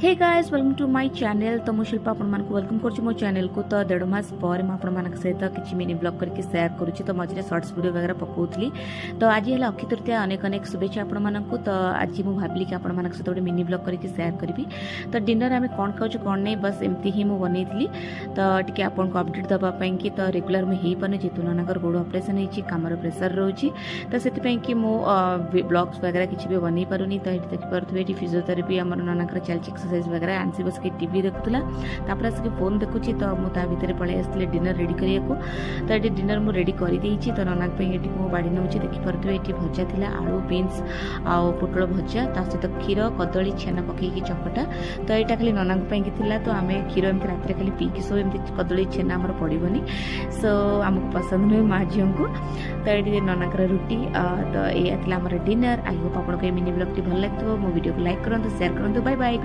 Hey guys welcome to my channel. तो मु शिल्पा आपण मानक वेलकम करछि मो चैनल को। तो 1.5 मास पर म आपण मानक सहित किछि मिनी ब्लॉग करके शेयर करूछि। तो मझे शॉर्ट्स वीडियो वगैरह पकाउथली। तो आज हला अक्षय तृतीया अनेक अनेक शुभेच्छा आपण मानक। तो आज मु भाबली कि आपण मानक सहित मिनी ब्लॉग करके शेयर करबी। तो डिनर आमे कोन खाउछु कोन नै बस एम्ति ही मु बनेइथली। तो टिके आपण को अपडेट दबा पई कि तो रेगुलर में हेई पने जेतु नानकर गोड़ ऑपरेशन हेछि, कामर प्रेशर रहउछि। तो सेति पई कि मु ब्लॉग्स वगैरह किछि भी बनै पारुनी। तो एठी देखि परथबे एठी फिजियोथेरेपी हमर नानकर चलछि, एक्सरसाइज वगैरह आंसी बस के टीवी देखुला। तापर आसके फोन देखुछि। तो मु ता भितर पळे आसले डिनर रेडी करियाको। तो एठी डिनर मु रेडी करि देइछि। तो नानक पई एठी मु बाडी नउछि। देखि परथबे एठी भजा थिला आलू बीन्स आ पोटल भजा, ता सहित खीर कदली छेना पकै कि चकटा। तो एटा खाली नानक पई कि थिला। तो आमे खीर एमति रात रे खाली पी कि सो एमति कदली छेना हमर पडिबनी। सो हमको पसंद नै माजियन को। तो एठी नानकर रोटी तो ए थिला हमर डिनर। आई होप आपन को मिनी ब्लॉग टी भल लागतो। मो वीडियो को लाइक करंतु, शेयर करंतु। Bye bye.